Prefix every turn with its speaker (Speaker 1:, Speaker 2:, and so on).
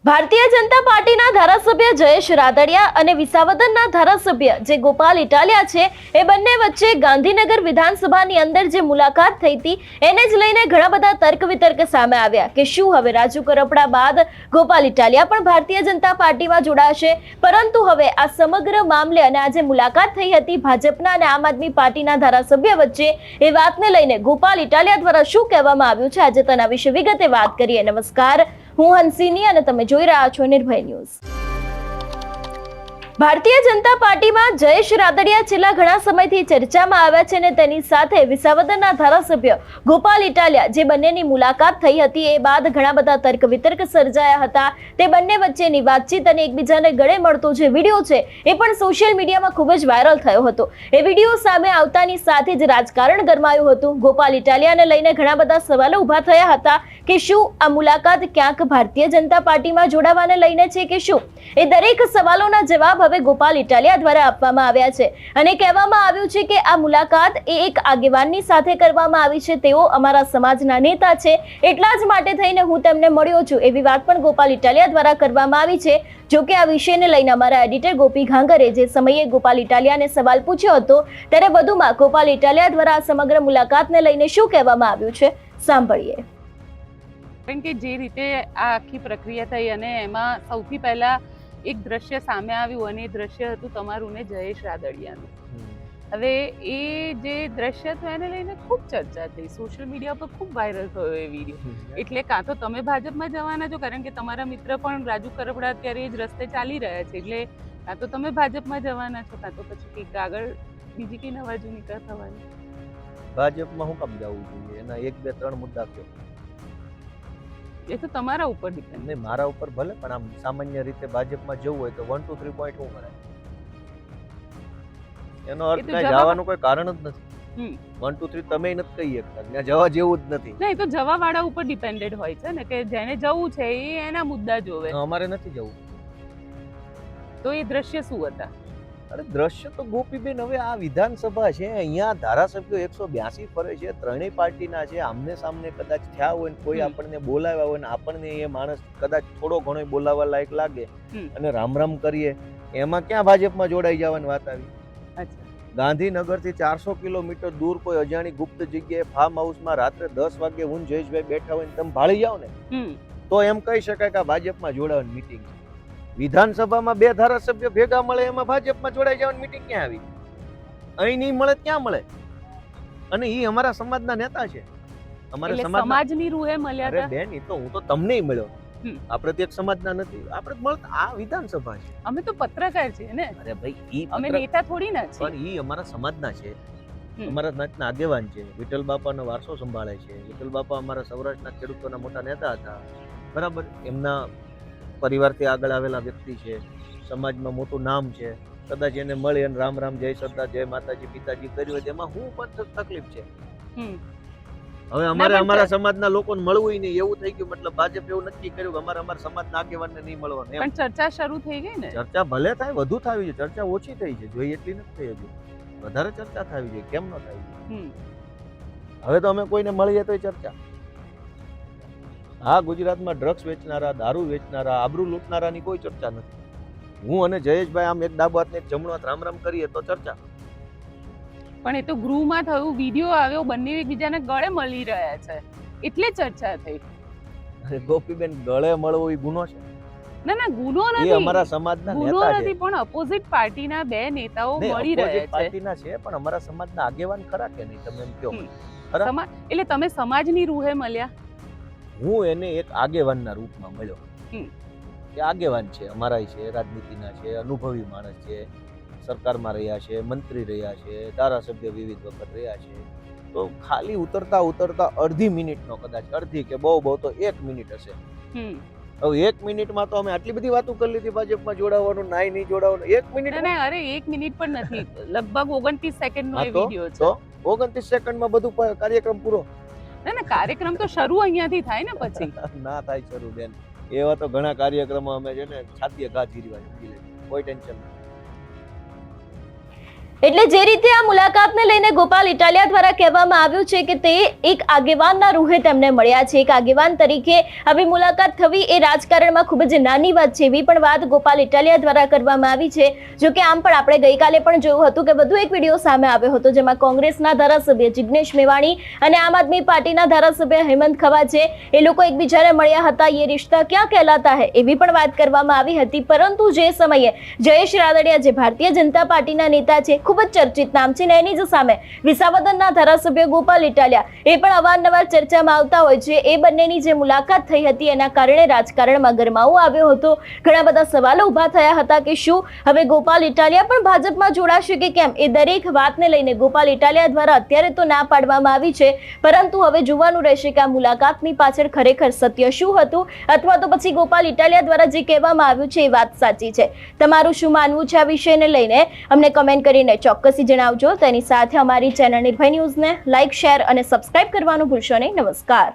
Speaker 1: ભારતીય જનતા પાર્ટીના ધારાસભ્ય જયેશ રાદડિયા અને વિસાવદરના ધારાસભ્ય જે ગોપાલ ઇટાલિયા છે એ બંને વચ્ચે ગાંધીનગર વિધાનસભાની અંદર જે મુલાકાત થઈ હતી એને જ લઈને ઘણા બધા તર્ક વિતર્ક સામે આવ્યા કે શું હવે રાજુ કરપડા બાદ ગોપાલ ઇટાલિયા પણ ભારતીય જનતા પાર્ટીમાં જોડાશે, પરંતુ હવે આ સમગ્ર મામલે અને આજે મુલાકાત થઈ હતી ભાજપના અને આમ આદમી પાર્ટીના ધારાસભ્ય વચ્ચે એ વાતને લઈને ગોપાલ ઇટાલિયા દ્વારા શું કહેવામાં આવ્યું છે આજે તેના વિશે વિગતે વાત કરીએ। નમસ્કાર, હું હંસિની અને તમે જોઈ રહ્યા છો નિર્ભય ન્યૂઝ। ભારતીય જનતા પાર્ટીમાં જયેશ રાદડિયા છેલ્લા ઘણા સમયથી ચર્ચામાં આવ્યા છે અને તેની સાથે વિસાવદરના ધારાસભ્ય ગોપાલ ઇટાલિયા જે બંનેની મુલાકાત થઈ હતી એ બાદ ઘણા બધા તર્ક વિતર્ક સર્જાયા હતા। તે બંને વચ્ચેની વાતચીત અને એકબીજાને ગળે મળતો જે વિડીયો છે એ પણ સોશિયલ મીડિયામાં ખૂબ જ વાયરલ થયો હતો। એ વિડીયો સામે આવતાની સાથે જ રાજકારણ ગરમાયું હતું। ગોપાલ ઇટાલિયાને લઈને ઘણા બધા સવાલો ઉભા થયા હતા કે શું આ મુલાકાત ક્યાંક ભારતીય જનતા પાર્ટીમાં જોડાવાને લઈને છે કે શું, એ દરેક સવાલોના જવાબ હવે ગોપાલ ઇટાલિયા દ્વારા આપવામાં આવ્યા છે અને કહેવામાં આવ્યું છે કે આ મુલાકાત એ એક આગેવાનની સાથે કરવામાં આવી છે। તેઓ અમારા સમાજના નેતા છે, એટલા જ માટે થઈને હું તેમને મળ્યો છું, એવી વાત પણ ગોપાલ ઇટાલિયા દ્વારા કરવામાં આવી છે। જો કે આ વિષયને લઈને અમારા એડિટર ગોપી ઘાંગરે જે સમયે ગોપાલ ઇટાલિયાને સવાલ પૂછ્યો હતો ત્યારે વધુમાં ગોપાલ ઇટાલિયા દ્વારા આ સમગ્ર મુલાકાતને લઈને શું કહેવામાં આવ્યું છે, સાંભળીએ।
Speaker 2: કારણ કે જે રીતે આ આખી પ્રક્રિયા થઈ અને એમાં સૌથી પહેલા એક દ્રશ્ય સામે આવ્યું અને એ દ્રશ્ય હતું તમારું ને જયેશ રાદડિયાનું। હવે એ જે દ્રશ્ય હતું એને લઈને ખૂબ ચર્ચા થઈ, સોશિયલ મીડિયા પર ખૂબ વાયરલ થયો એ વિડીયો। એટલે કાં તો તમે ભાજપમાં જવાના છો કારણ કે તમારા મિત્ર પણ રાજુ કરપડા અત્યારે એ જ રસ્તે ચાલી રહ્યા છે, એટલે કાં તો તમે ભાજપમાં જવાના છો કાં તો પછી કંઈક આગળ બીજી કઈ નવા જૂની થવાની।
Speaker 3: ભાજપમાં હું કામ જવું જોઈએ? એના 1, 2, 3 મુદ્દા કયો?
Speaker 2: એ તો તમારા ઉપર ડિપેન્ડ।
Speaker 3: નહીં, મારા ઉપર ભલે, પણ આમ સામાન્ય રીતે ભાજપમાં જવું હોય તો 1, 2, 3 પોઈન્ટ શું મળે? એનો અર્થ કઈ જવાનું કોઈ કારણ જ નથી। 1, 2, 3 તમે નથી કહી શકતા, ત્યાં જવા જેવું જ નથી।
Speaker 2: નહીં, તો જવા વાળા ઉપર ડિપેન્ડેડ હોય છે ને કે જેને જવું છે એ એના મુદ્દા જોવે।
Speaker 3: અમારે નથી જવું
Speaker 2: તો એ દ્રશ્ય શું હતા?
Speaker 3: અરે દ્રશ્ય તો ગોપીબેન, હવે આ વિધાનસભા છે, અહીંયા ધારાસભ્યો 182 ફરે છે, ત્રણેય પાર્ટીના છે, આમને સામને કદાચ થયા હોય ને કોઈ આપણને બોલાવ્યા હોય ને આપણને એ માણસ કદાચ થોડો ઘણો બોલાવવા લાયક લાગે અને રામ રામ કરીએ, એમાં ક્યાં ભાજપમાં જોડાઈ જવાની વાત આવી? ગાંધીનગરથી 400 કિલોમીટર દૂર કોઈ અજાણી ગુપ્ત જગ્યાએ ફાર્મ હાઉસમાં રાત્રે 10 વાગે હું જયેશભાઈ બેઠા હોય ને તમે ભાળી જાઓ ને તો એમ કહી શકાય કે આ ભાજપમાં જોડાવાની મીટિંગ છે। વિધાનસભામાં 2 ધારાસભ્ય ભેગા મળે એમાં ભાજપમાં જોડાઈ જવાની મીટિંગ ક્યાં આવી? અહીં નહીં મળે ક્યાં મળે? અને એ અમારા સમાજના નેતા છે, અમારા
Speaker 2: સમાજની રૂહે મળ્યા હતા।
Speaker 3: અરે બેન, એ તો હું તો તમને મળ્યો, આપણે તો એક સમાજના નથી, આપણે મળત આ વિધાનસભા છે,
Speaker 2: અમે તો પત્રકાર છીએ ને।
Speaker 3: અરે ભાઈ,
Speaker 2: અમે નેતા થોડી ના છીએ,
Speaker 3: પણ એ અમારા સમાજના છે, અમારા સમાજના આગેવાન છે, વિઠ્ઠલ બાપાનો વારસો સંભાળે છે। વિઠ્ઠલ બાપા અમારા સૌરાષ્ટ્રના ખેડૂતોના મોટા નેતા હતા, બરાબર, એમના પરિવારથી આગળ આવેલા વ્યક્તિ છે, સમાજમાં મોટું નામ છે, કદાચ એને મળી અને રામ રામ, જય સરદાર, જય માતાજી, પિતાજી કર્યું હોય એમાં હું પણ તકલીફ છે? હવે અમારે અમારા સમાજના લોકોને મળવું નહીં એવું થઈ ગયું, મતલબ ભાજપ એવું નક્કી કર્યું કે અમારા સમાજના આગેવાનને નહીં મળવાનું।
Speaker 2: પણ ચર્ચા શરૂ થઈ ગઈ ને?
Speaker 3: ચર્ચા ભલે થાય, વધુ થવી છે, ચર્ચા ઓછી થઈ છે, જોઈએ એટલી નથી થઈ હજુ, વધારે ચર્ચા થવી જોઈએ, કેમ ન થાય? હવે તો અમે કોઈને મળીએ તો ચર્ચા। હા, ગુજરાતમાં ડ્રગ્સ વેચનારા, દારૂ વેચનારા, આબરૂ લૂંટનારાની કોઈ ચર્ચા નથી। હું અને જયેશભાઈ આમ એક ડાબો હાથ ને એક જમણો હાથ રામ રામ કરીએ તો ચર્ચા।
Speaker 2: પણ એ તો ગૃહમાં થયું, વિડીયો આવ્યો, બંને એકબીજાને ગળે મળી રહ્યા છે એટલે ચર્ચા થઈ।
Speaker 3: અરે ગોપીબેન, ગળે મળવો એ ગુનો છે?
Speaker 2: ના ના, ગુનો નથી,
Speaker 3: એ અમારા સમાજના
Speaker 2: ગુનો
Speaker 3: નેતા છે,
Speaker 2: નથી, પણ અપોઝિટ પાર્ટીના 2 નેતાઓ મળી રહ્યા છે।
Speaker 3: પાર્ટીના છે પણ અમારા સમાજના આગેવાન ખરા કે નહીં? તમે એમ કહો
Speaker 2: ખરા? એટલે તમે સમાજની રૂહે મળ્યા?
Speaker 3: હું એને એક આગેવાનના રૂપમાં મળ્યો, એ આગેવાન છે, અમારા છે, રાજનીતિના છે, અનુભવી માણસ છે, સરકારમાં રહ્યા છે, મંત્રી રહ્યા છે, ધારાસભ્ય વિવિધ વખત રહ્યા છે, તો ખાલી ઉતરતા ઉતરતા અડધી મિનિટનો, કદાચ અડધી કે બહુ તો 1 મિનિટ હશે, હવે 1 મિનિટમાં તો અમે આટલી બધી વાતો કરી લીધી, ભાજપમાં જોડાવાનું, નહીં જોડાવાનું, 1 મિનિટ?
Speaker 2: અરે 1 મિનિટ પણ નથી, લગભગ 29 સેકન્ડનો એ વિડિયો છે।
Speaker 3: તો 29 સેકન્ડમાં બધું કાર્યક્રમ પૂરો?
Speaker 2: ના, કાર્યક્રમ તો શરૂ અહીંયાથી થાય ને પછી?
Speaker 3: ના થાય શરૂ બેન, એવા તો ઘણા કાર્યક્રમો અમે છે ને છાતીએ ઘા જીરવા, કોઈ ટેન્શન નહીં।
Speaker 1: એટલે જે રીતે આ મુલાકાતને લઈને ગોપાલ ઇટાલિયા દ્વારા કહેવામાં આવ્યું છે કે તે એક આગેવાનના રૂહે તેમને મળ્યા છે, એક આગેવાન તરીકે આવી મુલાકાત થવી એ રાજકારણમાં ખૂબ જ નાની વાત છે, એવી પણ વાત ગોપાલ ઇટાલિયા દ્વારા કરવામાં આવી છે. જો કે આમ પણ આપણે ગઈકાલે પણ જોયું હતું કે વધુ એક વિડીયો સામે આવ્યો હતો જેમાં કોંગ્રેસના ધારાસભ્ય જિગ્નેશ મેવાણી અને આમ આદમી પાર્ટીના ધારાસભ્ય હેમંત ખવાચે એ લોકો એકબીજાને મળ્યા હતા. એ રિશ્તા ક્યાં કહેલાતા હૈ એવી પણ વાત કરવામાં આવી હતી. પરંતુ જે સમયે જયેશ રાદડિયા જે ભારતીય જનતા પાર્ટીના નેતા છે, ખૂબ જ ચર્ચિત નામ છે, ને એની જ સામે વિસાવદરના ધારાસભ્ય ગોપાલ ઇટાલિયા એ પણ અવારનવાર ચર્ચામાં આવતા હોય છે. એ બંનેની જે મુલાકાત થઈ હતી એના કારણે રાજકારણમાં ગરમાવો આવ્યો હતો. ઘણા બધા સવાલો ઊભા થયા હતા કે શું હવે ગોપાલ ઇટાલિયા પણ ભાજપમાં જોડાશે કે કેમ. એ દરેક વાતને લઈને ગોપાલ ઇટાલિયા દ્વારા અત્યારે તો ના પાડવામાં આવી છે, પરંતુ હવે જોવાનું રહેશે કે આ મુલાકાતની પાછળ ખરેખર સત્ય શું હતું, અથવા તો પછી ગોપાલ ઇટાલિયા દ્વારા જે કહેવામાં આવ્યું છે એ વાત સાચી છે. તમારું શું માનવું છે આ વિષયને લઈને અમને કમેન્ટ કરીને ચોક્કસથી જણાવજો. તેની સાથે અમારી ચેનલ નિર્ભય ન્યૂઝને લાઇક, શેર અને સબસ્ક્રાઇબ કરવાનું ભૂલશો નહીં. નમસ્કાર.